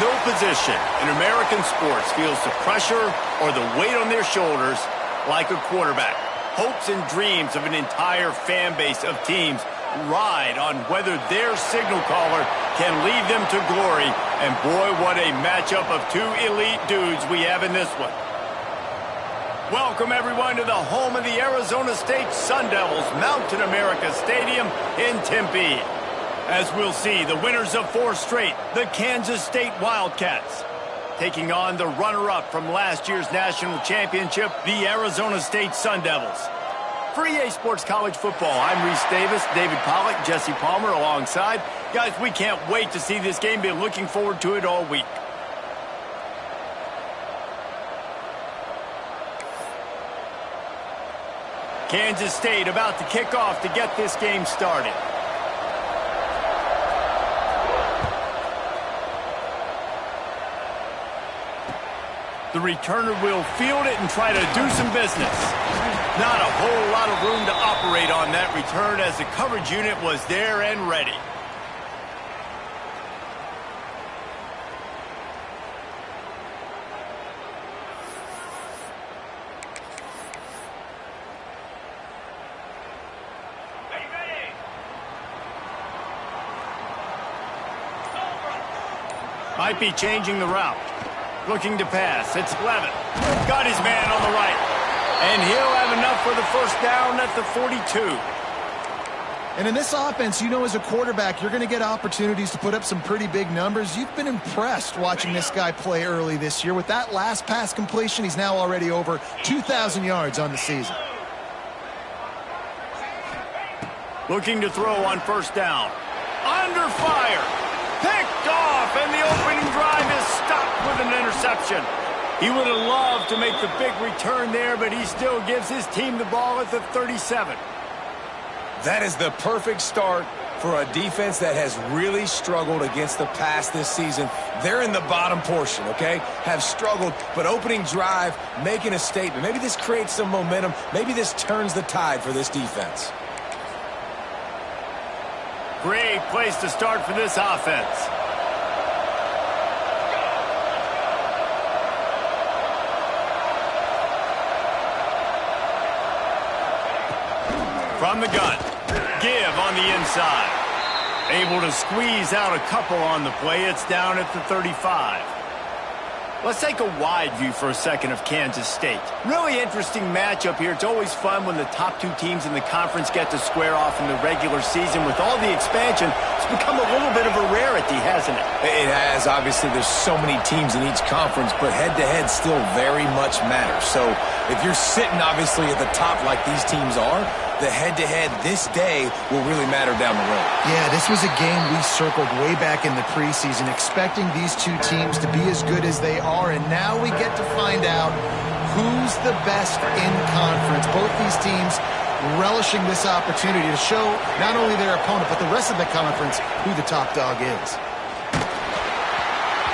No position in American sports feels the pressure or the weight on their shoulders like a quarterback. Hopes and dreams of an entire fan base of teams ride on whether their signal caller can lead them to glory. And boy, what a matchup of two elite dudes we have in this one. Welcome, everyone, to the home of the Arizona State Sun Devils, Mountain America Stadium in Tempe. As we'll see, the winners of 4 straight, the Kansas State Wildcats, taking on the runner-up from last year's national championship, the Arizona State Sun Devils. For EA Sports College Football, I'm Reese Davis, David Pollack, Jesse Palmer alongside. Guys, we can't wait to see this game. Been looking forward to it all week. Kansas State about to kick off to get this game started. The returner will field it and try to do some business. Not a whole lot of room to operate on that return as the coverage unit was there and ready. Might be changing the route. Looking to pass. It's Levin. Got his man on the right. And he'll have enough for the first down at the 42. And in this offense, you know, as a quarterback, you're going to get opportunities to put up some pretty big numbers. You've been impressed watching this guy play early this year. With that last pass completion, he's now already over 2,000 yards on the season. Looking to throw on first down. Under fire. Picked off, and the opening drive is stopped with an interception. He would have loved to make the big return there, but he still gives his team the ball at the 37. That is the perfect start for a defense that has really struggled against the pass this season. They're in the bottom portion, okay? Have struggled, but opening drive, making a statement. Maybe this creates some momentum. Maybe this turns the tide for this defense. Great place to start for this offense. From the gun, give on the inside. Able to squeeze out a couple on the play. It's down at the 35. Let's take a wide view for a second of Kansas State. Really interesting matchup here. It's always fun when the top 2 teams in the conference get to square off in the regular season. With all the expansion, it's become a little bit of a rarity, hasn't it? It has. Obviously, there's so many teams in each conference, but head-to-head still very much matters. So if you're sitting, obviously, at the top like these teams are, the head-to-head this day will really matter down the road. Yeah, this was a game we circled way back in the preseason, expecting these 2 teams to be as good as they are, and now we get to find out who's the best in conference. Both these teams relishing this opportunity to show not only their opponent, but the rest of the conference who the top dog is.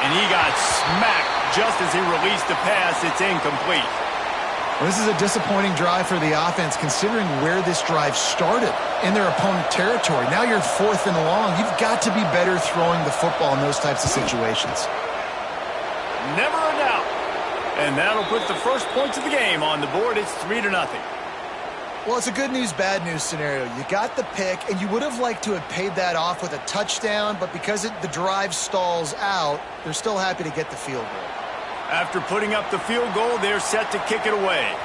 And he got smacked just as he released the pass. It's incomplete. Well, this is a disappointing drive for the offense, considering where this drive started in their opponent territory. Now you're 4th and long. You've got to be better throwing the football in those types of situations. Never a doubt. And that'll put the first points of the game on the board. It's 3-0. Well, it's a good news, bad news scenario. You got the pick, and you would have liked to have paid that off with a touchdown, but because the drive stalls out, they're still happy to get the field goal. After putting up the field goal, they're set to kick it away.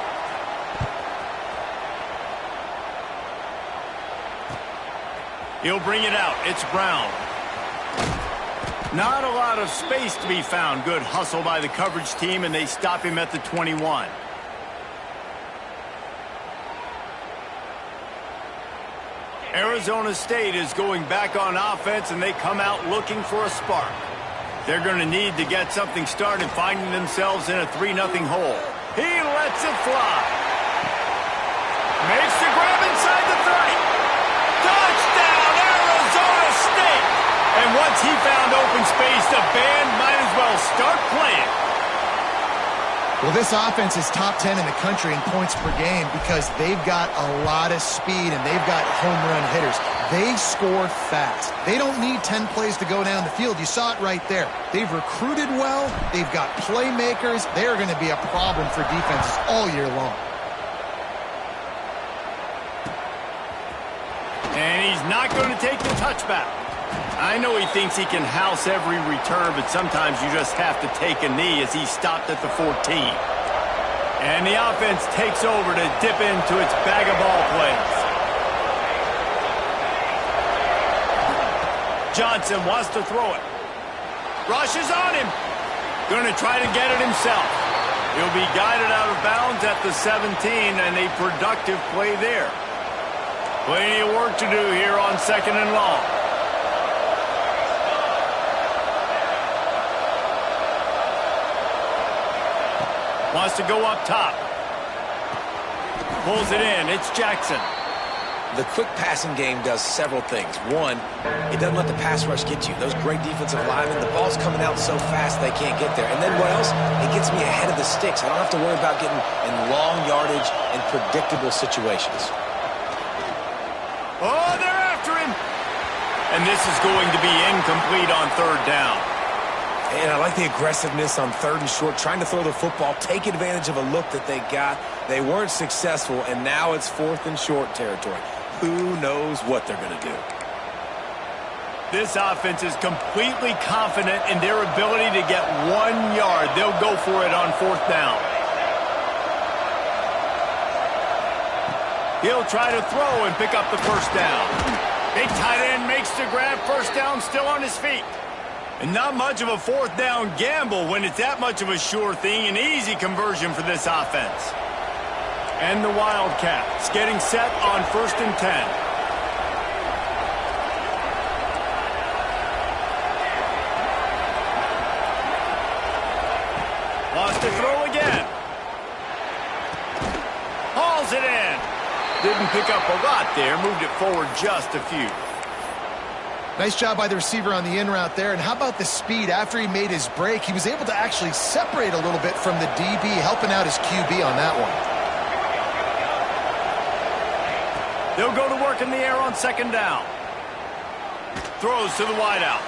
He'll bring it out. It's Brown. Not a lot of space to be found. Good hustle by the coverage team, and they stop him at the 21. Arizona State is going back on offense, and they come out looking for a spark. They're going to need to get something started, finding themselves in a 3-0 hole. He lets it fly. Makes the grab inside the 30. Touchdown, Arizona State! And once he found open space, the band might as well start playing. Well, this offense is top 10 in the country in points per game because they've got a lot of speed and they've got home run hitters. They score fast. They don't need 10 plays to go down the field. You saw it right there. They've recruited well. They've got playmakers. They're going to be a problem for defenses all year long. And he's not going to take the touchback. I know he thinks he can house every return, but sometimes you just have to take a knee as he stopped at the 14. And the offense takes over to dip into its bag of ball plays. Johnson wants to throw it. Rushes on him. Going to try to get it himself. He'll be guided out of bounds at the 17, and a productive play there. Plenty of work to do here on 2nd and long. Wants to go up top. Pulls it in. It's Jackson. The quick passing game does several things. One, it doesn't let the pass rush get you. Those great defensive linemen, the ball's coming out so fast they can't get there. And then what else? It gets me ahead of the sticks. I don't have to worry about getting in long yardage and predictable situations. Oh, they're after him. And this is going to be incomplete on 3rd down. And I like the aggressiveness on 3rd and short, trying to throw the football, take advantage of a look that they got. They weren't successful, and now it's 4th and short territory. Who knows what they're going to do? This offense is completely confident in their ability to get 1 yard. They'll go for it on 4th down. He'll try to throw and pick up the 1st down. Big tight end makes the grab. 1st down, still on his feet. And not much of a 4th down gamble when it's that much of a sure thing. An easy conversion for this offense. And the Wildcats getting set on 1st and 10. Wants to throw again. Hauls it in. Didn't pick up a lot there. Moved it forward just a few. Nice job by the receiver on the in route there. And how about the speed after he made his break? He was able to actually separate a little bit from the DB, helping out his QB on that one. They'll go to work in the air on 2nd down. Throws to the wideout.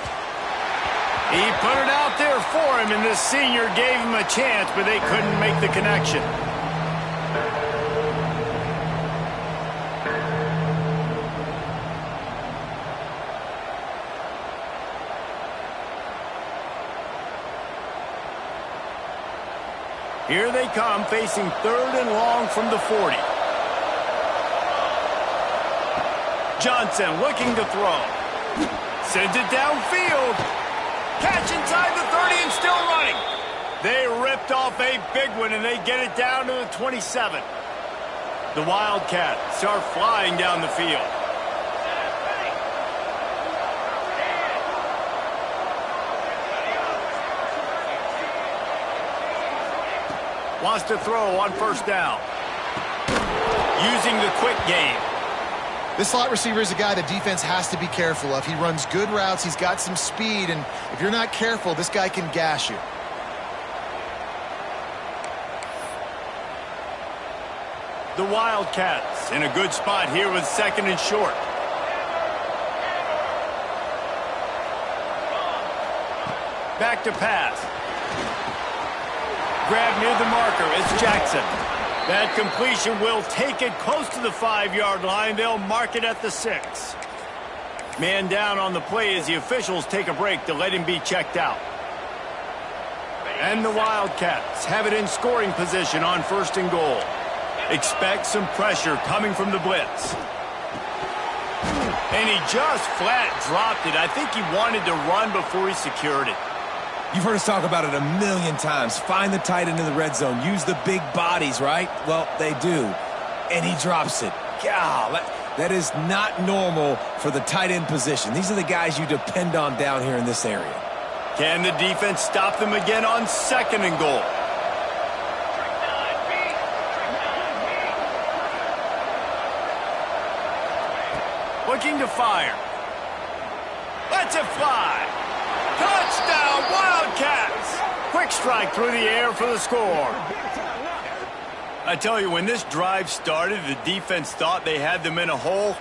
He put it out there for him, and the senior gave him a chance, but they couldn't make the connection. Here they come, facing 3rd and long from the 40. Johnson looking to throw. Sends it downfield. Catch inside the 30 and still running. They ripped off a big one, and they get it down to the 27. The Wildcats are flying down the field. Wants to throw on 1st down. Using the quick game. This slot receiver is a guy the defense has to be careful of. He runs good routes. He's got some speed, and if you're not careful, this guy can gash you. The Wildcats in a good spot here with 2nd and short. Back to pass. Grab near the marker. It's Jackson. That completion will take it close to the 5-yard line. They'll mark it at the 6. Man down on the play as the officials take a break to let him be checked out. And the Wildcats have it in scoring position on 1st and goal. Expect some pressure coming from the blitz. And he just flat dropped it. I think he wanted to run before he secured it. You've heard us talk about it a million times. Find the tight end in the red zone. Use the big bodies, right? Well, they do. And he drops it. God, that is not normal for the tight end position. These are the guys you depend on down here in this area. Can the defense stop them again on 2nd and goal? Looking to fire. Lets it fly. Touchdown, Wildcats! Quick strike through the air for the score. I tell you, when this drive started, the defense thought they had them in a hole.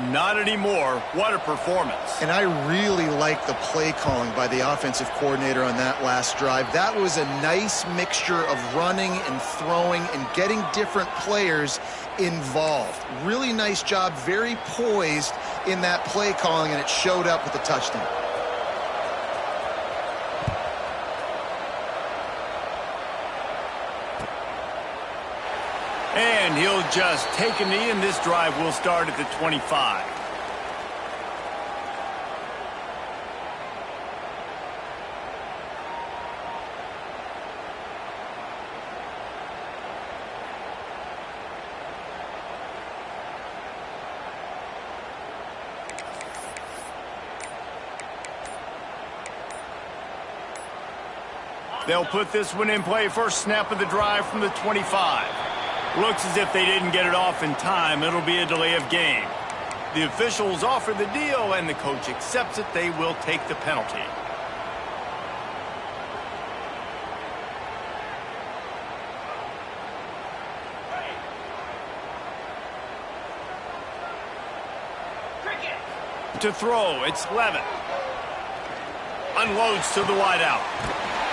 Not anymore. What a performance. And I really like the play calling by the offensive coordinator on that last drive. That was a nice mixture of running and throwing and getting different players involved. Really nice job, very poised in that play calling, and it showed up with the touchdown. And he'll just take a knee, and this drive will start at the 25. They'll put this one in play. First snap of the drive from the 25. Looks as if they didn't get it off in time. It'll be a delay of game. The officials offer the deal, and the coach accepts it. They will take the penalty. To throw, it's Levitt. Unloads to the wideout.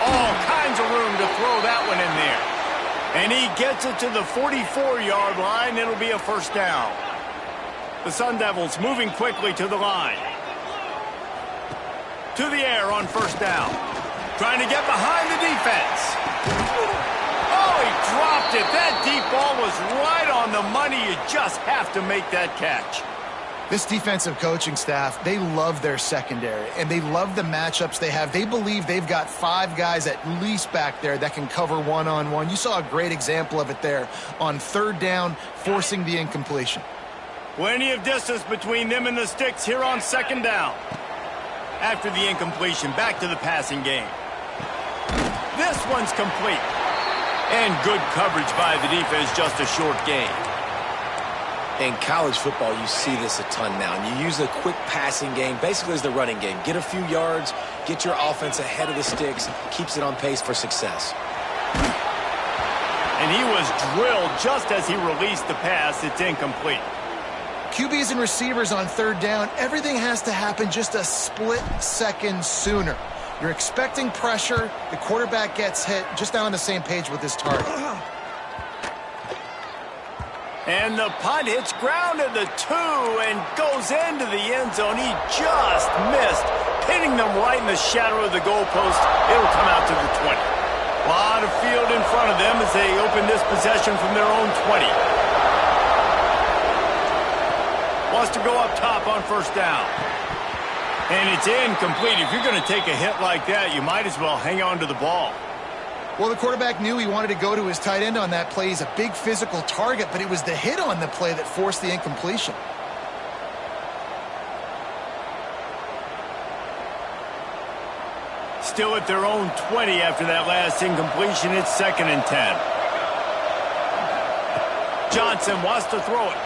All kinds of room to throw that one in there. And he gets it to the 44-yard line. It'll be a first down. The Sun Devils moving quickly to the line. To the air on first down. Trying to get behind the defense. Oh, he dropped it. That deep ball was right on the money. You just have to make that catch. This defensive coaching staff, they love their secondary, and they love the matchups they have. They believe they've got 5 guys at least back there that can cover one-on-one. You saw a great example of it there on third down, forcing the incompletion. Plenty of distance between them and the sticks here on second down. After the incompletion, back to the passing game. This one's complete. And good coverage by the defense, just a short gain. In college football, you see this a ton now. And you use a quick passing game, basically as the running game. Get a few yards, get your offense ahead of the sticks, keeps it on pace for success. And he was drilled just as he released the pass. It's incomplete. QBs and receivers on third down, everything has to happen just a split second sooner. You're expecting pressure, the quarterback gets hit, just not on the same page with his target. And the punt hits ground at the 2 and goes into the end zone. He just missed, hitting them right in the shadow of the goalpost. It'll come out to the 20. A lot of field in front of them as they open this possession from their own 20. Wants to go up top on first down. And it's incomplete. If you're going to take a hit like that, you might as well hang on to the ball. Well, the quarterback knew he wanted to go to his tight end on that play. He's a big physical target, but it was the hit on the play that forced the incompletion. Still at their own 20 after that last incompletion. It's 2nd and 10. Johnson wants to throw it.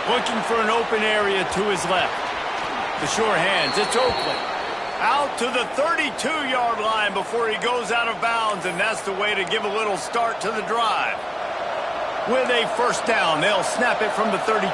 Looking for an open area to his left. The sure hands, it's Oakley. Out to the 32-yard line before he goes out of bounds, and that's the way to give a little start to the drive. With a first down, they'll snap it from the 32.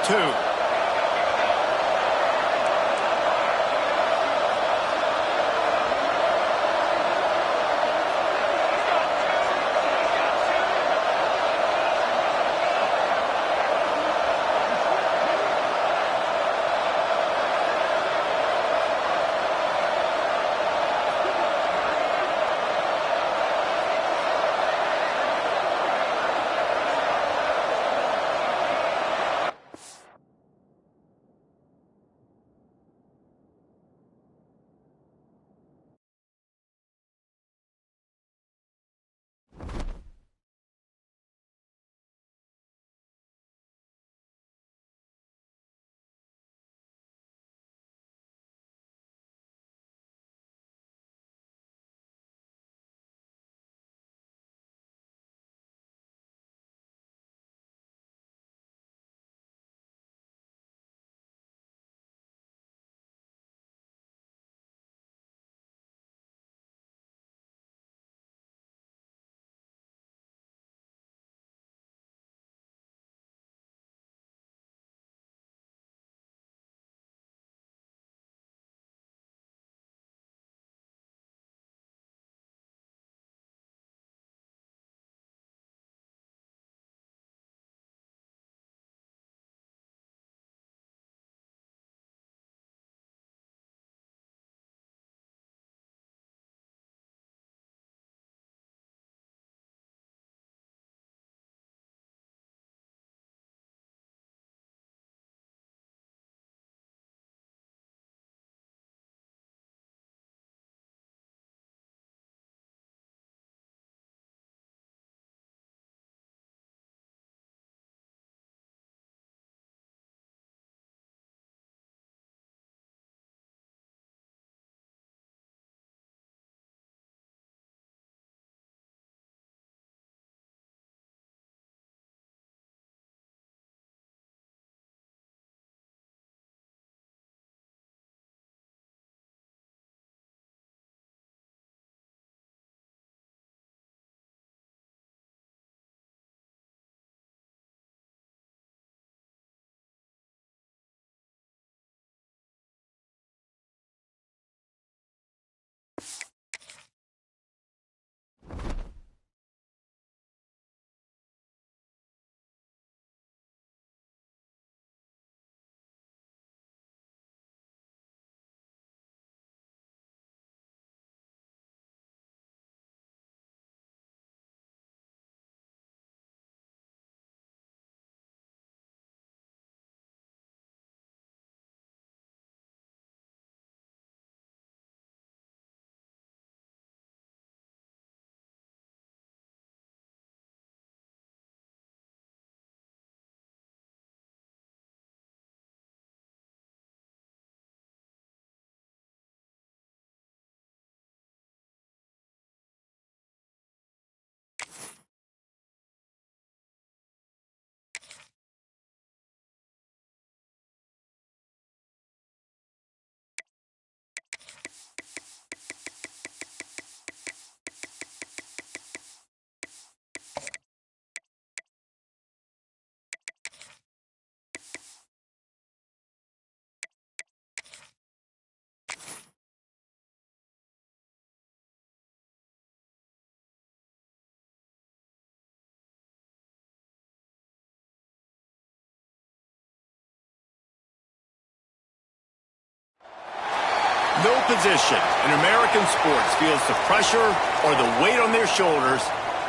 No position in American sports feels the pressure or the weight on their shoulders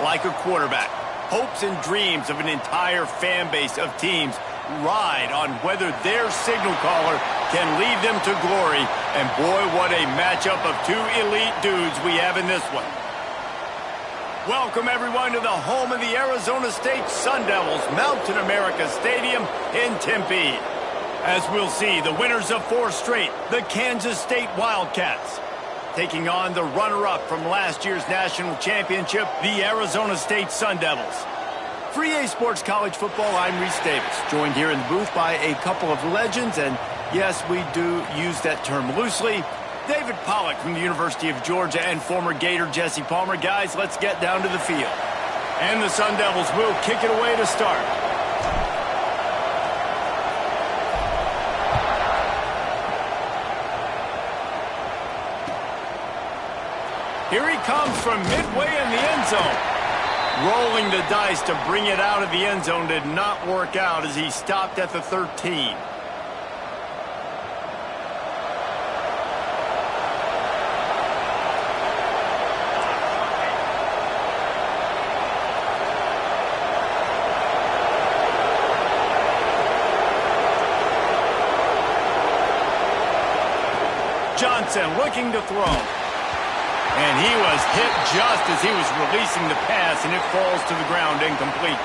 like a quarterback. Hopes and dreams of an entire fan base of teams ride on whether their signal caller can lead them to glory. And boy, what a matchup of two elite dudes we have in this one. Welcome, everyone, to the home of the Arizona State Sun Devils, Mountain America Stadium in Tempe. As we'll see, the winners of 4 straight, the Kansas State Wildcats, taking on the runner-up from last year's national championship, the Arizona State Sun Devils. For EA Sports College Football, I'm Reese Davis, joined here in the booth by a couple of legends, and yes, we do use that term loosely. David Pollack from the University of Georgia and former Gator Jesse Palmer. Guys, let's get down to the field. And the Sun Devils will kick it away to start. Here he comes from midway in the end zone. Rolling the dice to bring it out of the end zone did not work out as he stopped at the 13. Johnson looking to throw. And he was hit just as he was releasing the pass, and it falls to the ground incomplete.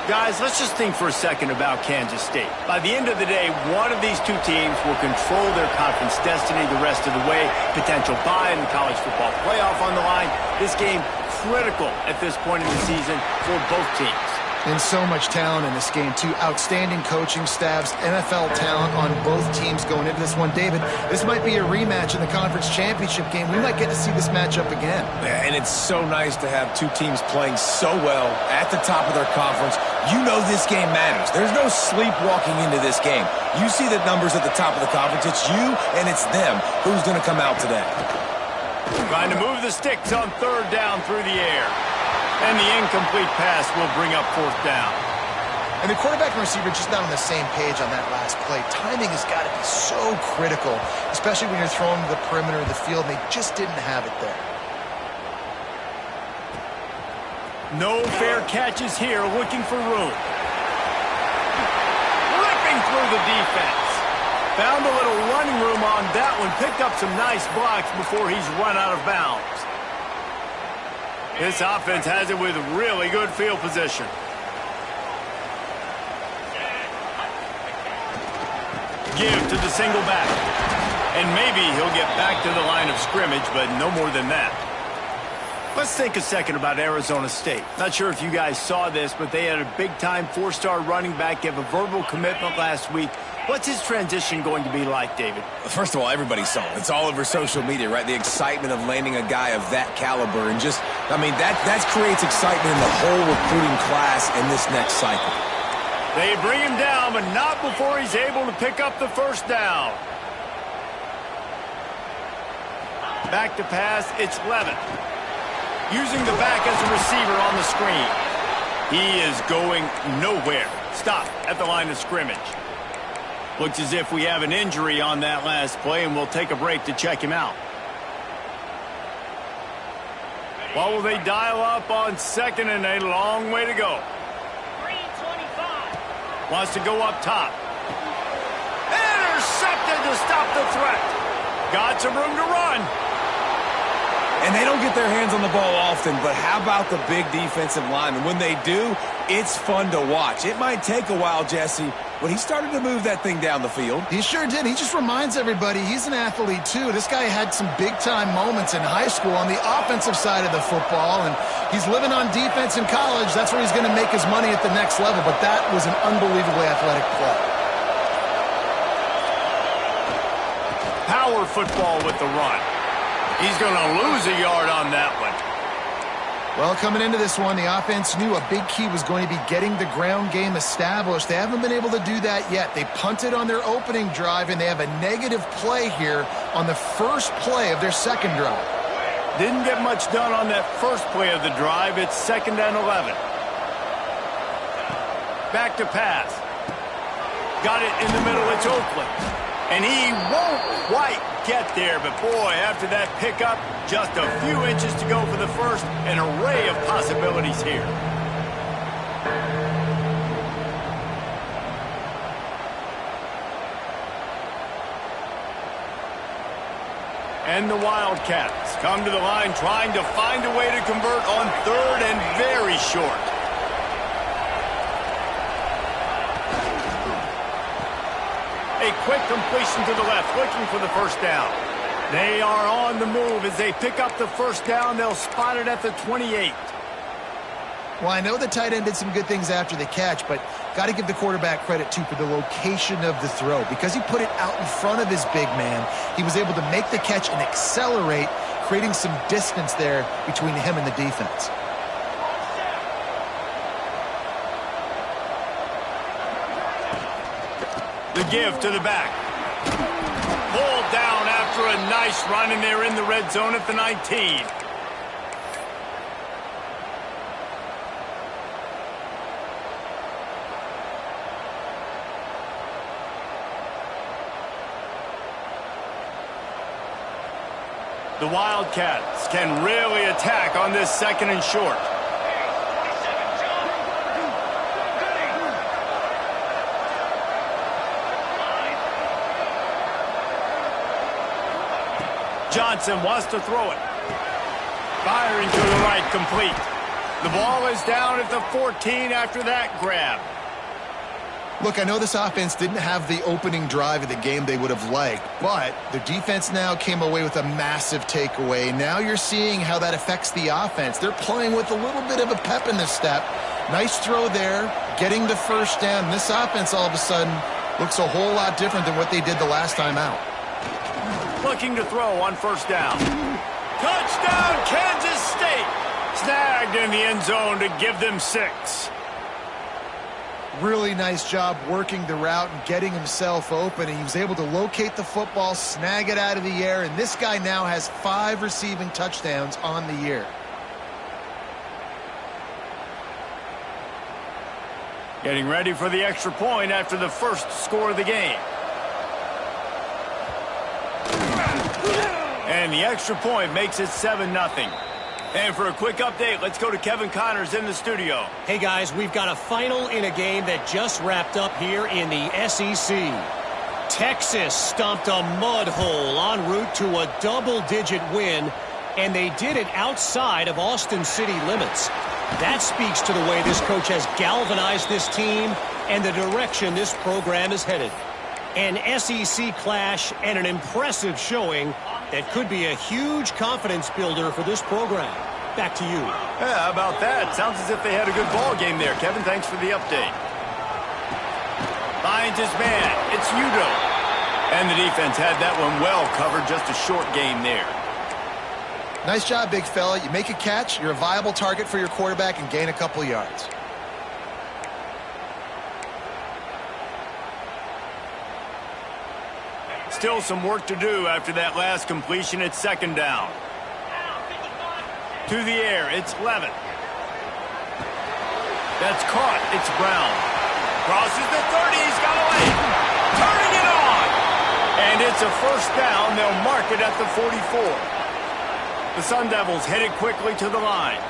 Guys, let's just think for a second about Kansas State. By the end of the day, one of these two teams will control their conference destiny the rest of the way. Potential bye in the college football playoff on the line. This game critical at this point in the season for both teams. And so much talent in this game, too. Outstanding coaching staffs, NFL talent on both teams going into this one. David, this might be a rematch in the conference championship game. We might get to see this matchup again. Yeah, and it's so nice to have two teams playing so well at the top of their conference. You know this game matters. There's no sleepwalking into this game. You see the numbers at the top of the conference. It's you and it's them. Who's going to come out today? Trying to move the sticks on 3rd down through the air. And the incomplete pass will bring up 4th down. And the quarterback and receiver just not on the same page on that last play. Timing has got to be so critical, especially when you're throwing to the perimeter of the field, and they just didn't have it there. No fair catches here, looking for room. Ripping through the defense. Found a little running room on that one. Picked up some nice blocks before he's run out of bounds. This offense has it with really good field position. Give to the single back. And maybe he'll get back to the line of scrimmage, but no more than that. Let's think a second about Arizona State. Not sure if you guys saw this, but they had a big-time 4-star running back give a verbal commitment last week. What's his transition going to be like, David? First of all, everybody saw it. It's all over social media, right? The excitement of landing a guy of that caliber. And just, I mean, that creates excitement in the whole recruiting class in this next cycle. They bring him down, but not before he's able to pick up the 1st down. Back to pass, it's Levin. Using the back as a receiver on the screen. He is going nowhere. Stop at the line of scrimmage. Looks as if we have an injury on that last play, and we'll take a break to check him out. What will they dial up on 2nd and a long way to go? 3:25. Wants to go up top. Intercepted to stop the threat. Got some room to run. And they don't get their hands on the ball often, but how about the big defensive linemen? When they do, it's fun to watch. It might take a while, Jesse, but he started to move that thing down the field. He sure did. He just reminds everybody he's an athlete, too. This guy had some big-time moments in high school on the offensive side of the football, and he's living on defense in college. That's where he's going to make his money at the next level, but that was an unbelievably athletic play. Power football with the run. He's going to lose a yard on that one. Well, coming into this one, the offense knew a big key was going to be getting the ground game established. They haven't been able to do that yet. They punted on their opening drive, and they have a negative play here on the first play of their 2nd drive. Didn't get much done on that first play of the drive. It's 2nd and 11. Back to pass. Got it in the middle. It's Oakland. And he won't quite get there, but boy, after that pickup, just a few inches to go for the first. An array of possibilities here. And the Wildcats come to the line trying to find a way to convert on third and very short. A quick completion to the left, looking for the first down. They are on the move as they pick up the first down. They'll spot it at the 28. Well, I know the tight end did some good things after the catch, but got to give the quarterback credit, too, for the location of the throw. Because he put it out in front of his big man, he was able to make the catch and accelerate, creating some distance there between him and the defense. The give to the back. Pulled down after a nice run, and they're in the red zone at the 19. The Wildcats can really attack on this second and short. Johnson wants to throw it. Firing to the right, complete. The ball is down at the 14 after that grab. Look, I know this offense didn't have the opening drive of the game they would have liked, but the defense now came away with a massive takeaway. Now you're seeing how that affects the offense. They're playing with a little bit of a pep in the step. Nice throw there, getting the first down. This offense all of a sudden looks a whole lot different than what they did the last time out. Looking to throw on first down. Touchdown, Kansas State! Snagged in the end zone to give them 6. Really nice job working the route and getting himself open. And he was able to locate the football, snag it out of the air, and this guy now has 5 receiving touchdowns on the year. Getting ready for the extra point after the first score of the game. And the extra point makes it 7-0. And for a quick update, let's go to Kevin Connors in the studio. Hey, guys, we've got a final in a game that just wrapped up here in the SEC. Texas stomped a mud hole en route to a double-digit win, and they did it outside of Austin City limits. That speaks to the way this coach has galvanized this team and the direction this program is headed. An SEC clash and an impressive showing that could be a huge confidence builder for this program. Back to you. Yeah, how about that? Sounds as if they had a good ball game there. Kevin, thanks for the update. Finds his man. It's Udo. And the defense had that one well covered. Just a short game there. Nice job, big fella. You make a catch, you're a viable target for your quarterback, and gain a couple yards. Still some work to do after that last completion at second down. To the air, it's Levitt. That's caught. It's Brown. Crosses the 30. He's got away. Turning it on. And it's a first down. They'll mark it at the 44. The Sun Devils headed quickly to the line.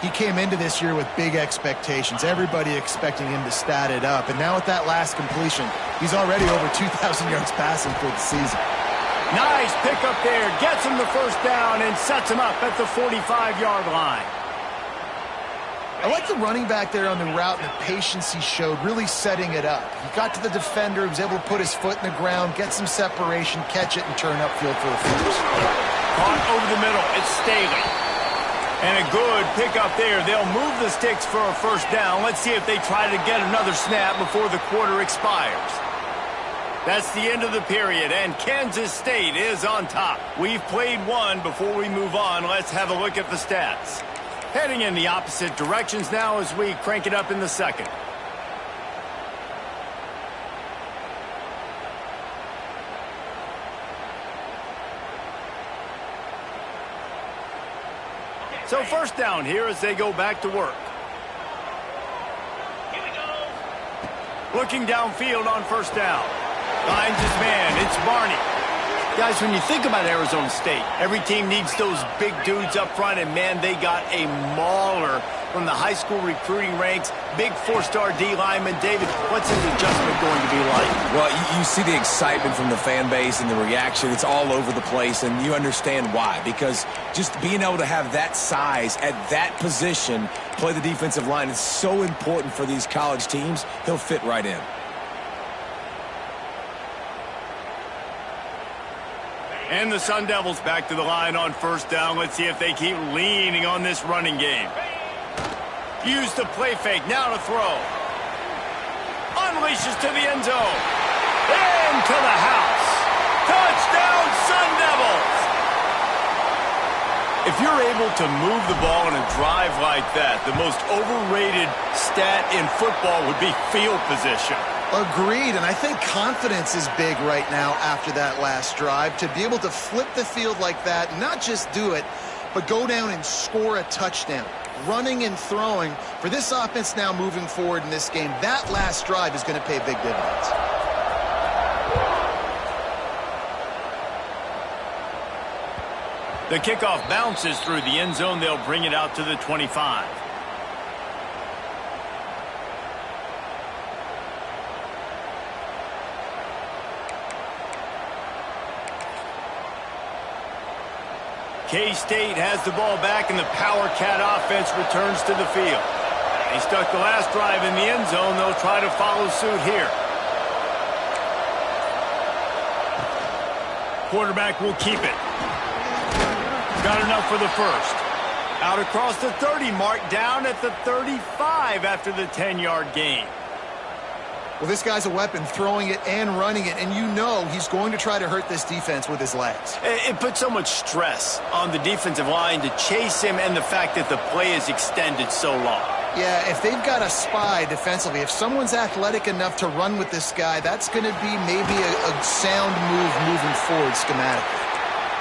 He came into this year with big expectations. Everybody expecting him to stat it up. And now with that last completion, he's already over 2,000 yards passing for the season. Nice pickup there. Gets him the first down and sets him up at the 45-yard line. I like the running back there on the route and the patience he showed, really setting it up. He got to the defender, he was able to put his foot in the ground, get some separation, catch it, and turn upfield for the first. Caught over the middle. It's Staley. And a good pickup there. They'll move the sticks for a first down. Let's see if they try to get another snap before the quarter expires. That's the end of the period, and Kansas State is on top. We've played one. Before we move on, let's have a look at the stats. Heading in the opposite directions now as we crank it up in the second. So first down here as they go back to work. Here we go. Looking downfield on first down. Finds his man. It's Barney. Guys, when you think about Arizona State, every team needs those big dudes up front, and, man, they got a mauler from the high school recruiting ranks. Big four-star D lineman. David, what's his adjustment going to be like? Well, you see the excitement from the fan base and the reaction. It's all over the place, and you understand why. Because just being able to have that size at that position, play the defensive line, is so important for these college teams. He'll fit right in. And the Sun Devils back to the line on first down. Let's see if they keep leaning on this running game. Use the play fake. Now to throw. Unleashes to the end zone. Into the house. Touchdown, Sun Devils! If you're able to move the ball in a drive like that, the most overrated stat in football would be field position. Agreed, and I think confidence is big right now after that last drive. To be able to flip the field like that, not just do it, but go down and score a touchdown. Running and throwing, for this offense now moving forward in this game, that last drive is going to pay big dividends. The kickoff bounces through the end zone. They'll bring it out to the 25. K-State has the ball back, and the Power Cat offense returns to the field. They stuck the last drive in the end zone. They'll try to follow suit here. Quarterback will keep it. Got enough for the first. Out across the 30 mark, down at the 35 after the 10-yard gain. Well, this guy's a weapon, throwing it and running it, and you know he's going to try to hurt this defense with his legs. It puts so much stress on the defensive line to chase him, and the fact that the play is extended so long. Yeah, if they've got a spy defensively, if someone's athletic enough to run with this guy, that's going to be maybe a sound move moving forward schematically.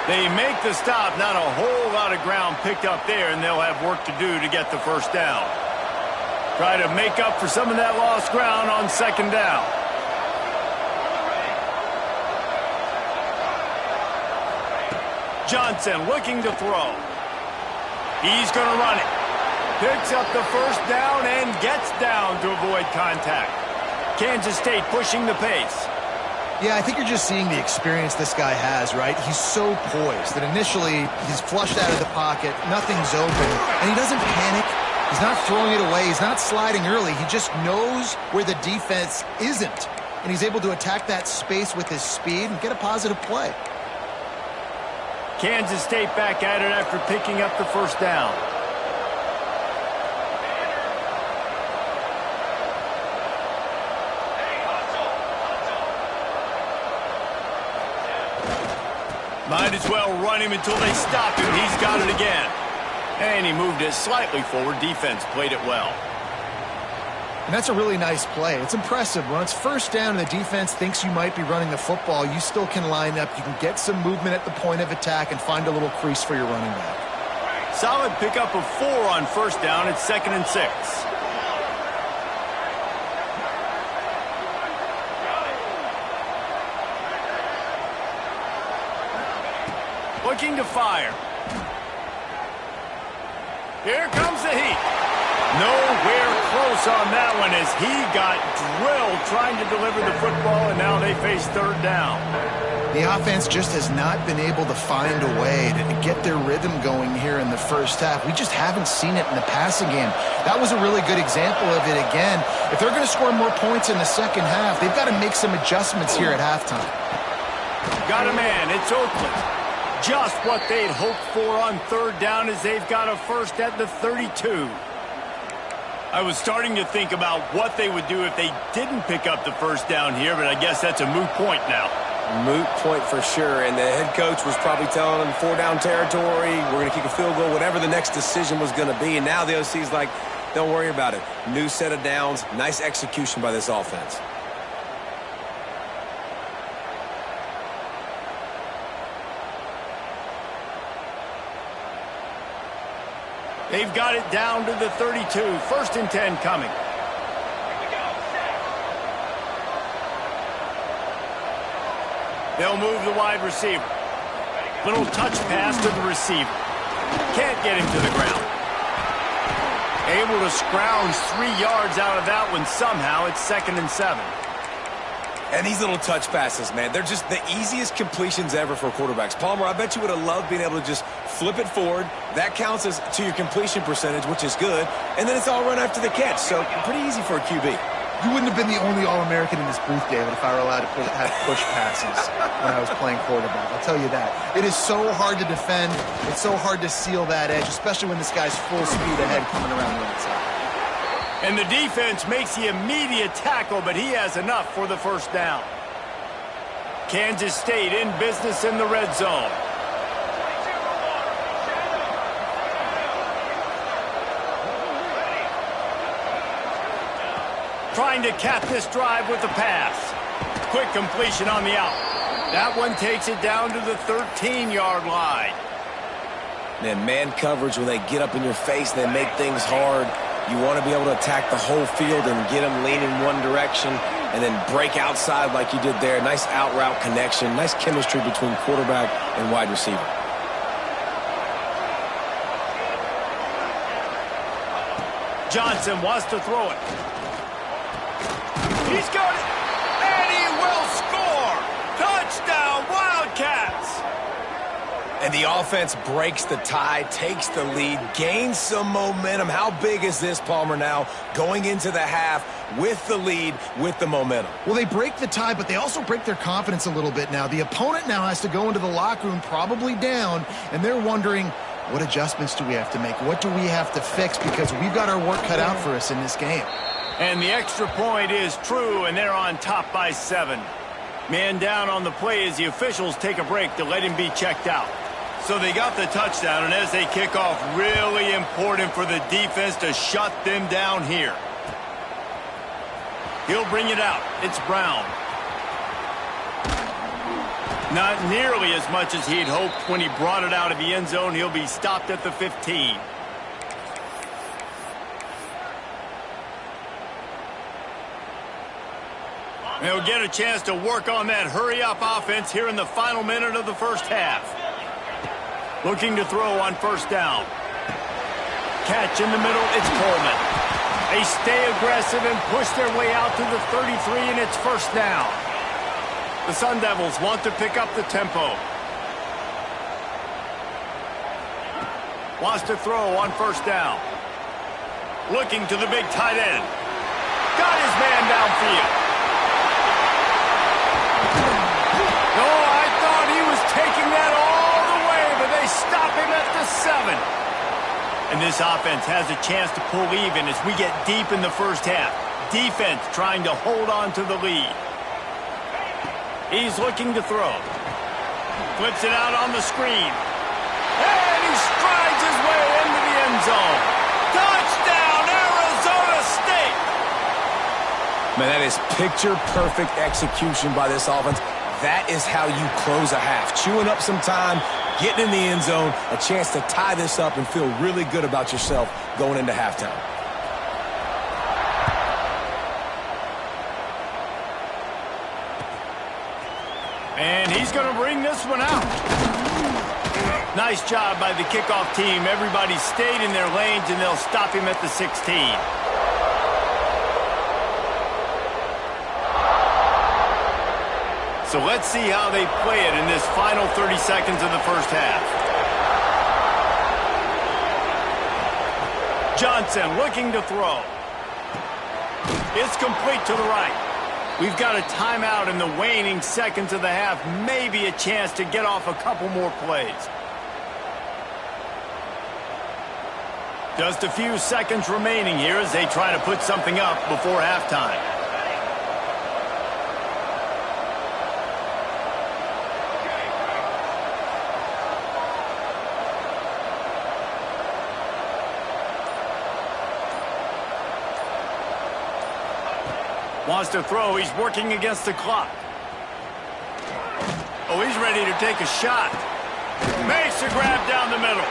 They make the stop, not a whole lot of ground picked up there, and they'll have work to do to get the first down. Try to make up for some of that lost ground on second down. Johnson looking to throw. He's going to run it. Picks up the first down and gets down to avoid contact. Kansas State pushing the pace. Yeah, I think you're just seeing the experience this guy has, right? He's so poised that initially he's flushed out of the pocket, nothing's open, and he doesn't panic. He's not throwing it away. He's not sliding early. He just knows where the defense isn't, and he's able to attack that space with his speed and get a positive play. Kansas State back at it after picking up the first down. Might as well run him until they stop him. He's got it again. And he moved it slightly forward. Defense played it well. And that's a really nice play. It's impressive. When it's first down and the defense thinks you might be running the football, you still can line up. You can get some movement at the point of attack and find a little crease for your running back. Solid pickup of 4 on first down. It's 2nd and 6. Looking to fire. Here comes the heat. Nowhere close on that one as he got drilled trying to deliver the football, and now they face third down. The offense just has not been able to find a way to get their rhythm going here in the first half. We just haven't seen it in the passing game. That was a really good example of it again. If they're going to score more points in the second half, they've got to make some adjustments here at halftime. Got a man. It's Oakland. Just what they'd hoped for on third down as they've got a first at the 32. I was starting to think about what they would do if they didn't pick up the first down here, but I guess that's a moot point now. Moot point for sure, and the head coach was probably telling them 4-down territory, we're going to kick a field goal, whatever the next decision was going to be, and now the OC's like, don't worry about it. New set of downs, nice execution by this offense. They've got it down to the 32. 1st and 10 coming. They'll move the wide receiver. Little touch pass to the receiver. Can't get him to the ground. Able to scrounge 3 yards out of that one somehow. It's 2nd and 7. And these little touch passes, man, they're just the easiest completions ever for quarterbacks. Palmer, I bet you would have loved being able to just flip it forward. That counts as to your completion percentage, which is good. And then it's all run after the catch. So pretty easy for a QB. You wouldn't have been the only All-American in this booth, David, if I were allowed to have push passes when I was playing quarterback. I'll tell you that. It is so hard to defend. It's so hard to seal that edge, especially when this guy's full speed ahead coming around the outside. And the defense makes the immediate tackle, but he has enough for the first down. Kansas State in business in the red zone. Trying to cap this drive with the pass. Quick completion on the out. That one takes it down to the 13-yard line. Man coverage, when they get up in your face, they make things hard. You want to be able to attack the whole field and get them leaning one direction and then break outside like you did there. Nice out route connection. Nice chemistry between quarterback and wide receiver. Johnson wants to throw it. He's got it, and he will score! Touchdown, Wildcats! And the offense breaks the tie, takes the lead, gains some momentum. How big is this, Palmer, now going into the half with the lead, with the momentum? Well, they break the tie, but they also break their confidence a little bit now. The opponent now has to go into the locker room probably down, and they're wondering, what adjustments do we have to make? What do we have to fix? Because we've got our work cut out for us in this game. And the extra point is true, and they're on top by 7. Man down on the play as the officials take a break to let him be checked out. So they got the touchdown, and as they kick off, really important for the defense to shut them down here. He'll bring it out. It's Brown. Not nearly as much as he'd hoped when he brought it out of the end zone. He'll be stopped at the 15. They'll get a chance to work on that hurry-up offense here in the final minute of the first half. Looking to throw on first down. Catch in the middle, it's Coleman. They stay aggressive and push their way out to the 33, and it's first down. The Sun Devils want to pick up the tempo. Wants to throw on first down. Looking to the big tight end. Got his man downfield. No, I thought he was taking that all the way, but they stop him at the 7. And this offense has a chance to pull even as we get deep in the first half. Defense trying to hold on to the lead. He's looking to throw. Flips it out on the screen. And he strides his way into the end zone. Touchdown, Arizona State! Man, that is picture-perfect execution by this offense. That is how you close a half. Chewing up some time, getting in the end zone, a chance to tie this up and feel really good about yourself going into halftime. And he's going to bring this one out. Nice job by the kickoff team. Everybody stayed in their lanes, and they'll stop him at the 16. So let's see how they play it in this final 30 seconds of the first half. Johnson looking to throw. It's complete to the right. We've got a timeout in the waning seconds of the half. Maybe a chance to get off a couple more plays. Just a few seconds remaining here as they try to put something up before halftime. Wants to throw. He's working against the clock. Oh, he's ready to take a shot. Makes a grab down the middle.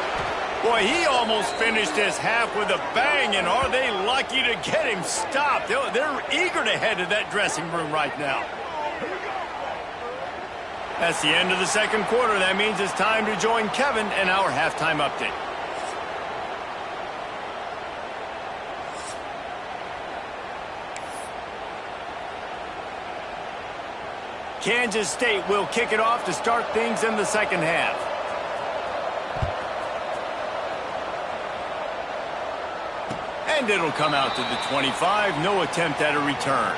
Boy, he almost finished this half with a bang, and are they lucky to get him stopped? They're eager to head to that dressing room right now. That's the end of the second quarter. That means it's time to join Kevin in our halftime update. Kansas State will kick it off to start things in the second half. And it'll come out to the 25. No attempt at a return.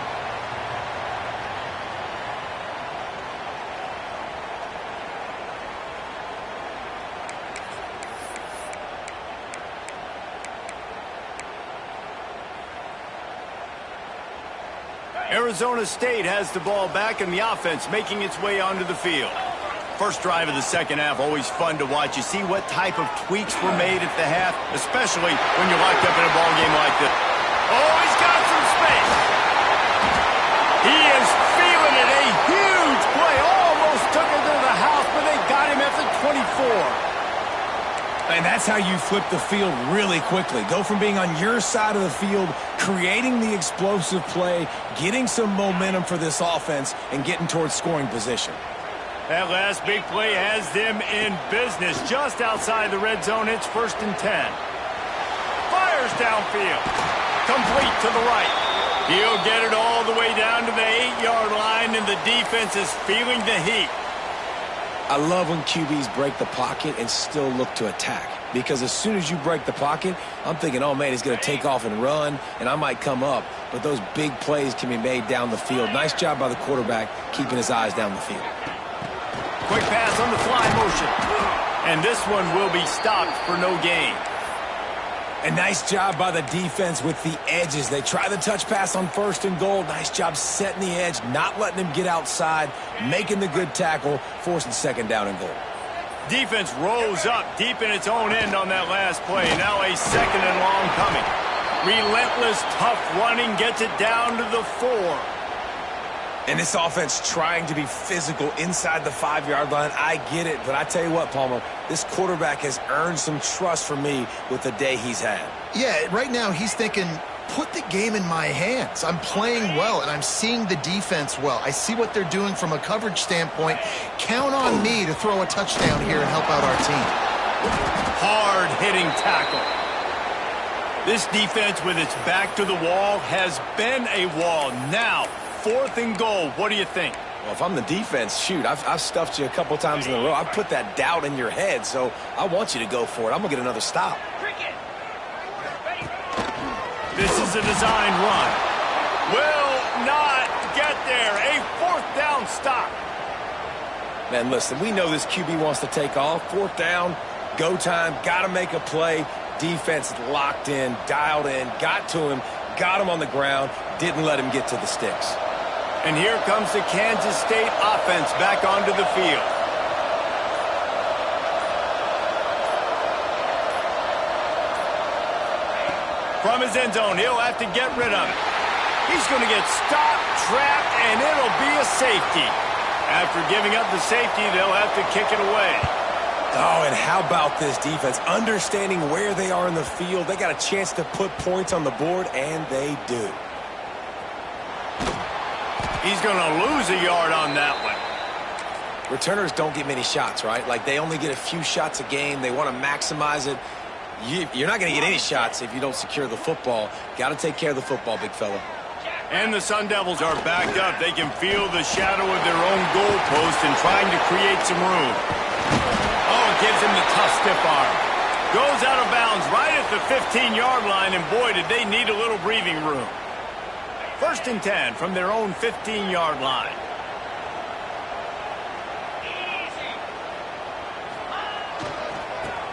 Arizona State has the ball back and the offense making its way onto the field. First drive of the second half, always fun to watch. You see what type of tweaks were made at the half, especially when you're locked up in a ball game like this. Oh, he's got some space. He is feeling it. A huge play. Almost took it to the house, but they got him at the 24. And that's how you flip the field really quickly. Go from being on your side of the field, creating the explosive play, getting some momentum for this offense, and getting towards scoring position. That last big play has them in business. Just outside the red zone, it's 1st and 10. Fires downfield. Complete to the right. He'll get it all the way down to the 8-yard line, and the defense is feeling the heat. I love when QBs break the pocket and still look to attack. Because as soon as you break the pocket, I'm thinking, oh, man, he's going to take off and run, and I might come up. But those big plays can be made down the field. Nice job by the quarterback keeping his eyes down the field. Quick pass on the fly motion. And this one will be stopped for no gain. A nice job by the defense with the edges. They try the touch pass on 1st and goal. Nice job setting the edge, not letting him get outside, making the good tackle, forcing 2nd down and goal. Defense rose up deep in its own end on that last play. Now a 2nd and long coming. Relentless, tough running gets it down to the 4. And this offense trying to be physical inside the 5-yard line. I get it, but I tell you what, Palmer, this quarterback has earned some trust from me with the day he's had. Yeah, right now he's thinking, put the game in my hands. I'm playing well, and I'm seeing the defense well. I see what they're doing from a coverage standpoint. Count on me to throw a touchdown here and help out our team. Hard-hitting tackle. This defense with its back to the wall has been a wall. Now, 4th and goal. What do you think? Well, if I'm the defense, shoot, I've stuffed you a couple times in a row. I've put that doubt in your head, so I want you to go for it. I'm going to get another stop. This is a design run. Will not get there. A 4th down stop. Man, listen, we know this QB wants to take off. 4th down, go time, got to make a play. Defense locked in, dialed in, got to him, got him on the ground, didn't let him get to the sticks. And here comes the Kansas State offense back onto the field. From his end zone, he'll have to get rid of it. He's going to get stopped, trapped, and it'll be a safety. After giving up the safety, they'll have to kick it away. Oh, and how about this defense? Understanding where they are in the field. They got a chance to put points on the board, and they do. He's going to lose a yard on that one. Returners don't get many shots, right? Like, they only get a few shots a game. They want to maximize it. You're not going to get any shots if you don't secure the football. Got to take care of the football, big fella. And the Sun Devils are backed up. They can feel the shadow of their own goalpost and trying to create some room. Oh, it gives him the tough stiff arm. Goes out of bounds right at the 15-yard line, and boy, did they need a little breathing room. 1st and 10 from their own 15-yard line.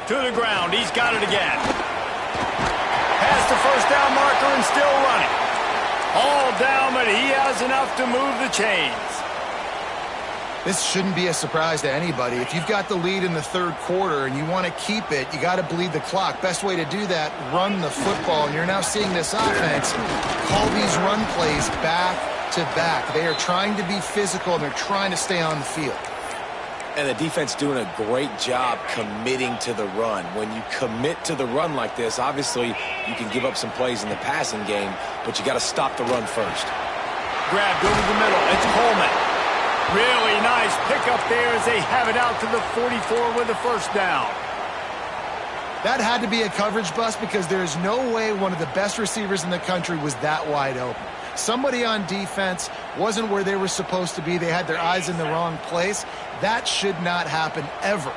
To the ground, he's got it again. Past the 1st down marker and still running. All down, but he has enough to move the chains. This shouldn't be a surprise to anybody. If you've got the lead in the 3rd quarter and you want to keep it, you got to bleed the clock. Best way to do that, run the football. And you're now seeing this offense call these run plays back to back. They are trying to be physical, and they're trying to stay on the field. And the defense doing a great job committing to the run. When you commit to the run like this, obviously you can give up some plays in the passing game, but you got to stop the run first. Grabbed over the middle. It's Coleman. Really nice pickup there as they have it out to the 44 with a first down. That had to be a coverage bust because there is no way one of the best receivers in the country was that wide open. Somebody on defense wasn't where they were supposed to be. They had their eyes in the wrong place. That should not happen ever.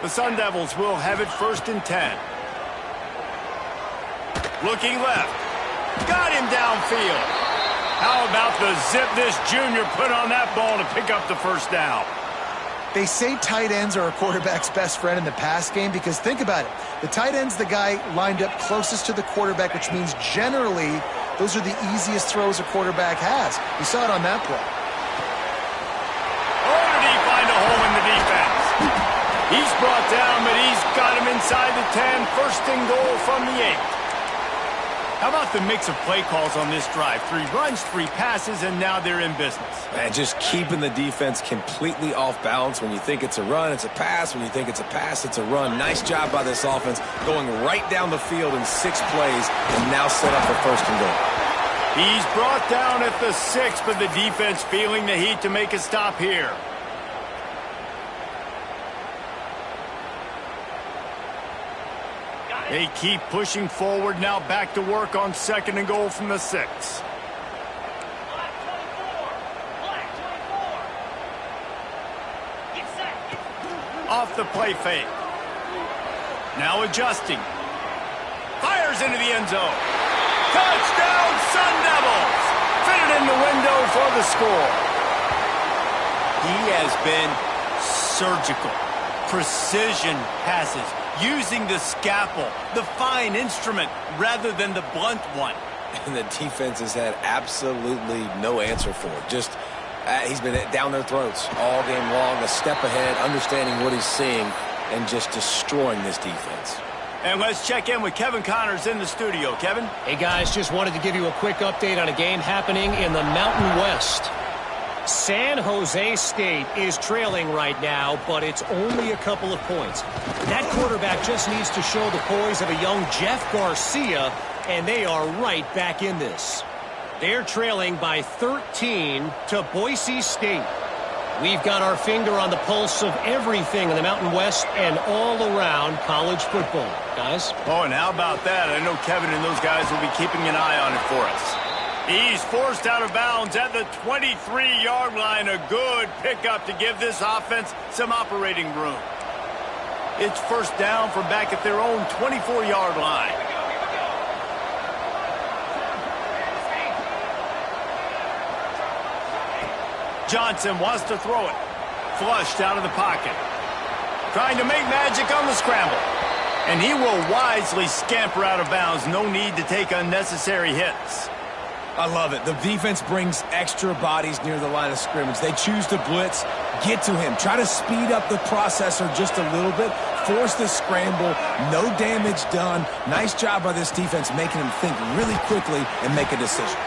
The Sun Devils will have it 1st and 10. Looking left. Got him downfield. How about the zip this junior put on that ball to pick up the first down? They say tight ends are a quarterback's best friend in the pass game because think about it. The tight end's the guy lined up closest to the quarterback, which means generally those are the easiest throws a quarterback has. We saw it on that play. Oh, did he find a hole in the defense? He's brought down, but he's got him inside the 10. 1st and goal from the 8. How about the mix of play calls on this drive? 3 runs, 3 passes, and now they're in business. Man, just keeping the defense completely off balance. When you think it's a run, it's a pass. When you think it's a pass, it's a run. Nice job by this offense going right down the field in 6 plays and now set up for 1st and goal. He's brought down at the 6, but the defense feeling the heat to make a stop here. They keep pushing forward, now back to work on 2nd and goal from the 6. Off the play fake. Now adjusting. Fires into the end zone. Touchdown, Sun Devils! Fitted in the window for the score. He has been surgical. Precision passes. Using the scalpel, the fine instrument, rather than the blunt one. And the defense has had absolutely no answer for it. Just, he's been down their throats all game long, a step ahead, understanding what he's seeing, and just destroying this defense. And let's check in with Kevin Connors in the studio. Kevin? Hey, guys, just wanted to give you a quick update on a game happening in the Mountain West. San Jose State is trailing right now, but it's only a couple of points. That quarterback just needs to show the poise of a young Jeff Garcia, and they are right back in this. They're trailing by 13 to Boise State. We've got our finger on the pulse of everything in the Mountain West and all around college football. Guys? Oh, and how about that? I know Kevin and those guys will be keeping an eye on it for us. He's forced out of bounds at the 23-yard line. A good pickup to give this offense some operating room. It's 1st down from back at their own 24-yard line. Johnson wants to throw it. Flushed out of the pocket. Trying to make magic on the scramble. And he will wisely scamper out of bounds. No need to take unnecessary hits. I love it. The defense brings extra bodies near the line of scrimmage. They choose to blitz, get to him, try to speed up the processor just a little bit, force the scramble, no damage done. Nice job by this defense making him think really quickly and make a decision.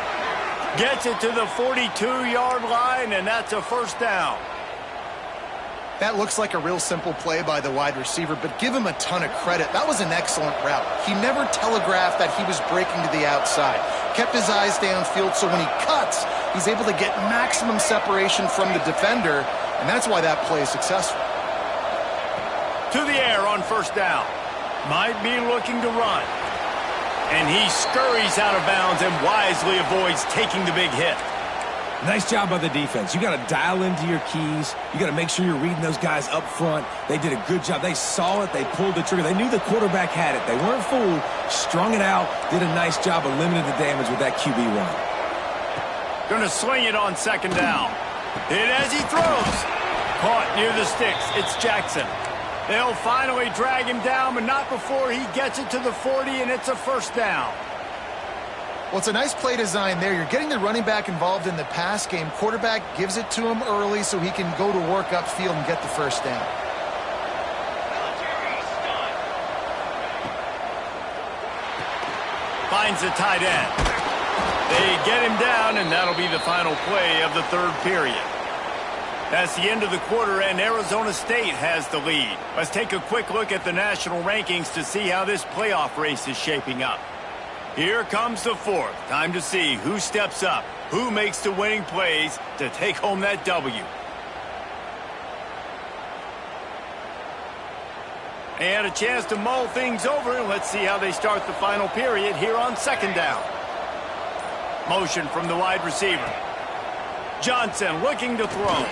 Gets it to the 42-yard line, and that's a 1st down. That looks like a real simple play by the wide receiver, but give him a ton of credit. That was an excellent route. He never telegraphed that he was breaking to the outside. Kept his eyes downfield, so when he cuts, he's able to get maximum separation from the defender, and that's why that play is successful. To the air on 1st down. Might be looking to run. And he scurries out of bounds and wisely avoids taking the big hit. Nice job by the defense. You got to dial into your keys. You got to make sure you're reading those guys up front. They did a good job. They saw it. They pulled the trigger. They knew the quarterback had it. They weren't fooled. Strung it out. Did a nice job of limiting the damage with that QB run. Going to swing it on 2nd down. Hit as he throws. Caught near the sticks. It's Jackson. They'll finally drag him down, but not before he gets it to the 40, and it's a 1st down. Well, it's a nice play design there. You're getting the running back involved in the pass game. Quarterback gives it to him early so he can go to work upfield and get the 1st down. Finds the tight end. They get him down, and that'll be the final play of the 3rd period. That's the end of the quarter, and Arizona State has the lead. Let's take a quick look at the national rankings to see how this playoff race is shaping up. Here comes the 4th. Time to see who steps up, who makes the winning plays to take home that W. They had a chance to mull things over, and let's see how they start the final period here on second down. Motion from the wide receiver. Johnson looking to throw.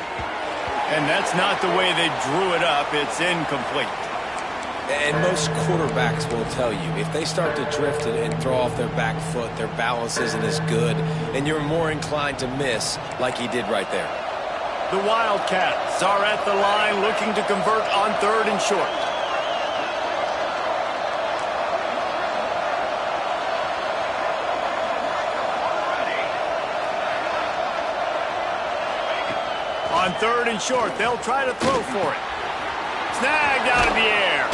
And that's not the way they drew it up. It's incomplete. And most quarterbacks will tell you, if they start to drift and throw off their back foot, their balance isn't as good, and you're more inclined to miss like he did right there. The Wildcats are at the line looking to convert on 3rd and short. On 3rd and short, they'll try to throw for it. Snagged out of the air.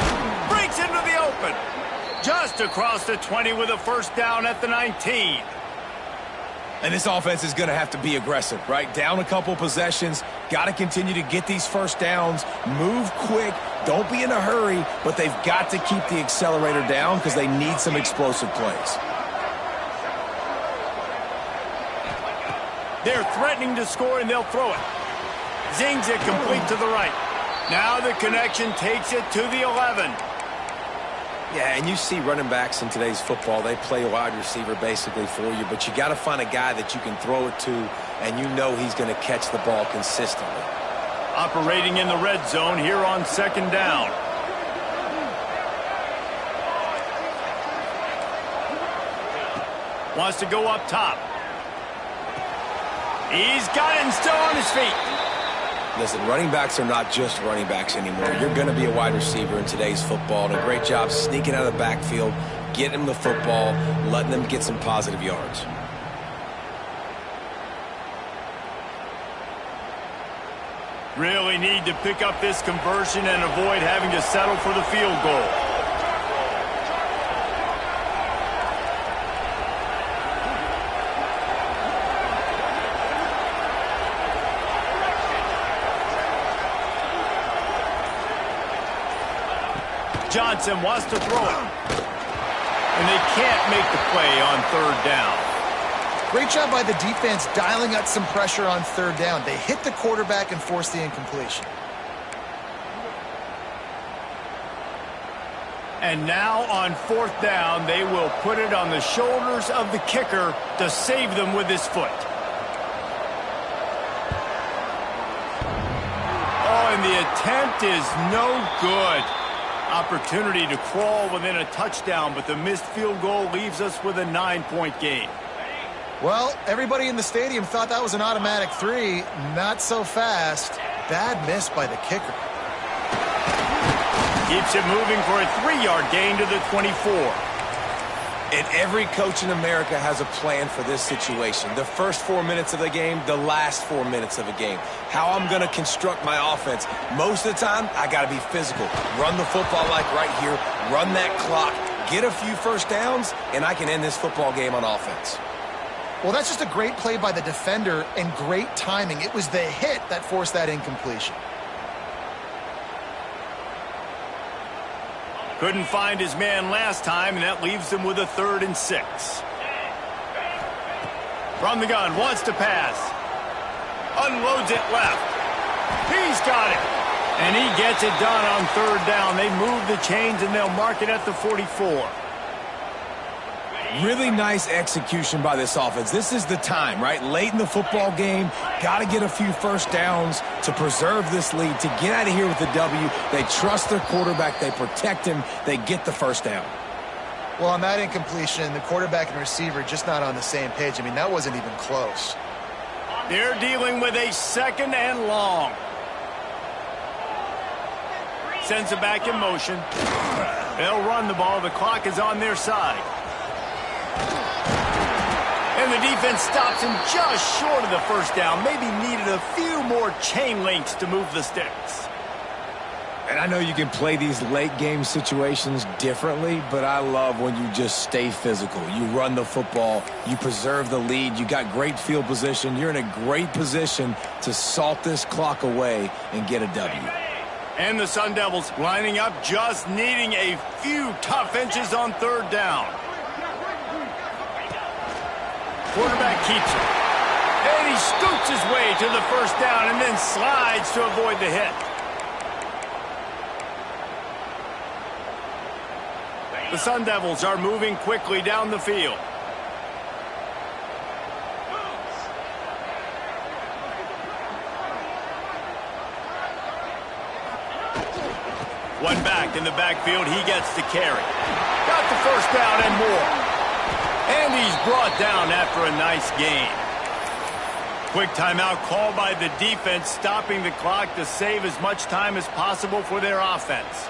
Breaks into the open. Just across the 20 with a first down at the 19. And this offense is going to have to be aggressive, right? Down a couple possessions. Got to continue to get these first downs. Move quick. Don't be in a hurry. But they've got to keep the accelerator down because they need some explosive plays. They're threatening to score, and they'll throw it. Zings it complete to the right. Now the connection takes it to the 11. Yeah, and you see running backs in today's football, they play wide receiver basically for you, but you got to find a guy that you can throw it to, and you know he's going to catch the ball consistently. Operating in the red zone here on second down. Wants to go up top. He's got it and still on his feet. Listen, running backs are not just running backs anymore. You're going to be a wide receiver in today's football. And a great job sneaking out of the backfield, getting them the football, letting them get some positive yards. Really need to pick up this conversion and avoid having to settle for the field goal. Johnson wants to throw it. And they can't make the play on 3rd down. Great job by the defense dialing up some pressure on 3rd down. They hit the quarterback and forced the incompletion. And now on 4th down, they will put it on the shoulders of the kicker to save them with his foot. Oh, and the attempt is no good. Opportunity to crawl within a touchdown, but the missed field goal leaves us with a 9-point game. Well, everybody in the stadium thought that was an automatic 3. Not so fast. Bad miss by the kicker. Keeps it moving for a 3-yard gain to the 24. And every coach in America has a plan for this situation. The first 4 minutes of the game, the last 4 minutes of a game. How I'm going to construct my offense. Most of the time, I got to be physical. Run the football like right here. Run that clock. Get a few first downs, and I can end this football game on offense. Well, that's just a great play by the defender and great timing. It was the hit that forced that incompletion. Couldn't find his man last time, and that leaves him with a 3rd and 6. From the gun, wants to pass. Unloads it left. He's got it. And he gets it done on 3rd down. They move the chains, and they'll mark it at the 44. Really nice execution by this offense. This is the time, right? Late in the football game, got to get a few first downs to preserve this lead, to get out of here with the W. They trust their quarterback. They protect him. They get the first down. Well, on that incompletion, the quarterback and receiver just not on the same page. I mean, that wasn't even close. They're dealing with a 2nd and long. Sends it back in motion. They'll run the ball. The clock is on their side. And the defense stops him just short of the first down. Maybe needed a few more chain links to move the sticks. And I know you can play these late game situations differently, but I love when you just stay physical. You run the football, you preserve the lead, you got great field position, you're in a great position to salt this clock away and get a W. And the Sun Devils lining up, just needing a few tough inches on 3rd down. Quarterback keeps it. And he scoots his way to the first down and then slides to avoid the hit. The Sun Devils are moving quickly down the field. One back in the backfield, he gets to carry. Got the first down and more. And he's brought down after a nice gain. Quick timeout called by the defense, stopping the clock to save as much time as possible for their offense.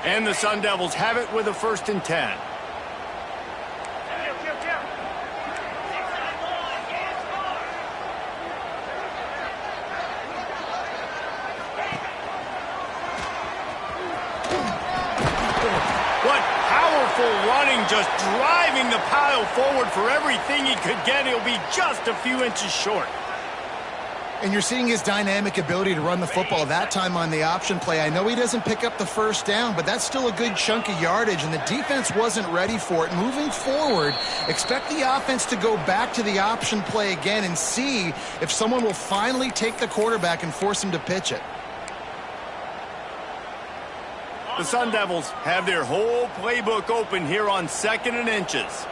And the Sun Devils have it with a 1st and 10. What powerful running, just driving the pile forward for everything he could get. He'll be just a few inches short. And you're seeing his dynamic ability to run the football that time on the option play. I know he doesn't pick up the first down, but that's still a good chunk of yardage, and the defense wasn't ready for it. Moving forward, expect the offense to go back to the option play again and see if someone will finally take the quarterback and force him to pitch it. The Sun Devils have their whole playbook open here on 2nd and inches.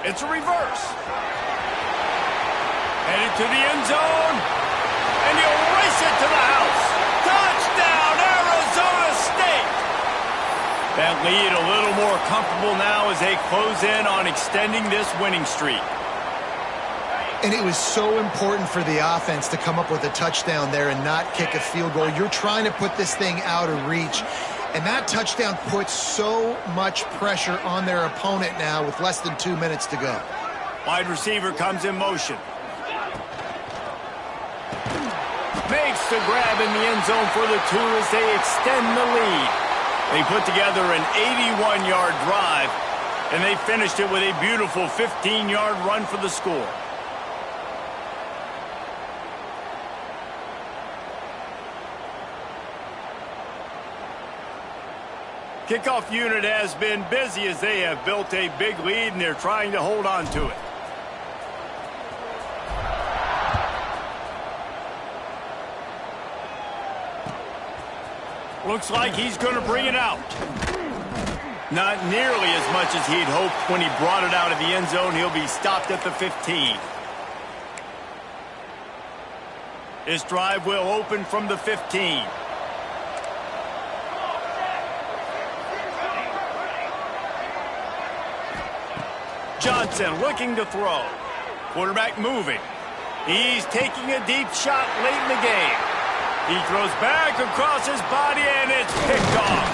It's a reverse. Headed to the end zone, and he'll race it to the house. Touchdown, Arizona State! That lead a little more comfortable now as they close in on extending this winning streak. And it was so important for the offense to come up with a touchdown there and not kick a field goal. You're trying to put this thing out of reach, and that touchdown puts so much pressure on their opponent now with less than 2 minutes to go. Wide receiver comes in motion. Makes the grab in the end zone for the 2 as they extend the lead. They put together an 81-yard drive, and they finished it with a beautiful 15-yard run for the score. Kickoff unit has been busy as they have built a big lead, and they're trying to hold on to it. Looks like he's going to bring it out. Not nearly as much as he'd hoped when he brought it out of the end zone. He'll be stopped at the 15. This drive will open from the 15. Johnson looking to throw. Quarterback moving. He's taking a deep shot late in the game. He throws back across his body, and it's picked off.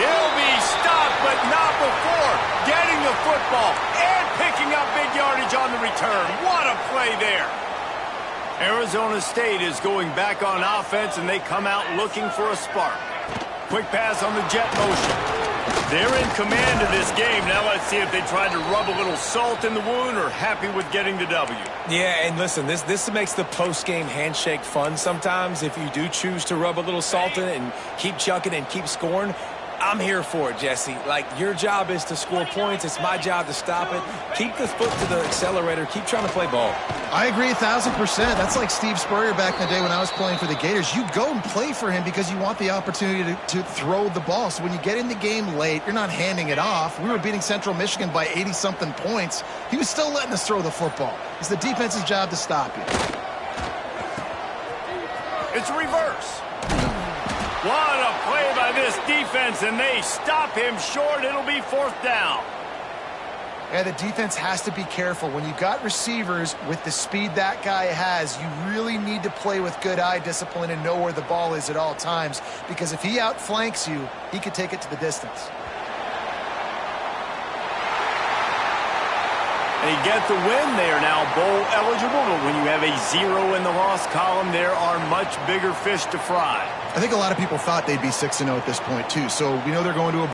He'll be stopped, but not before getting the football and picking up big yardage on the return. What a play there. Arizona State is going back on offense, and they come out looking for a spark. Quick pass on the jet motion. They're in command of this game. Now let's see if they tried to rub a little salt in the wound or happy with getting the W. Yeah, and listen, this makes the post-game handshake fun sometimes. If you do choose to rub a little salt in it and keep chucking and keep scoring, I'm here for it, Jesse. Like, your job is to score points. It's my job to stop it. Keep the foot to the accelerator. Keep trying to play ball. I agree 1,000%. That's like Steve Spurrier back in the day when I was playing for the Gators. You go and play for him because you want the opportunity to throw the ball. So when you get in the game late, you're not handing it off. We were beating Central Michigan by 80-something points. He was still letting us throw the football. It's the defense's job to stop you. It's a reverse. What a play by this defense, and they stop him short. It'll be 4th down. Yeah, the defense has to be careful. When you've got receivers with the speed that guy has, you really need to play with good eye discipline and know where the ball is at all times, because if he outflanks you, he could take it to the distance. They get the win. They are now bowl eligible, but when you have a 0 in the loss column, there are much bigger fish to fry. I think a lot of people thought they'd be 6-0 at this point, too. So we know they're going to a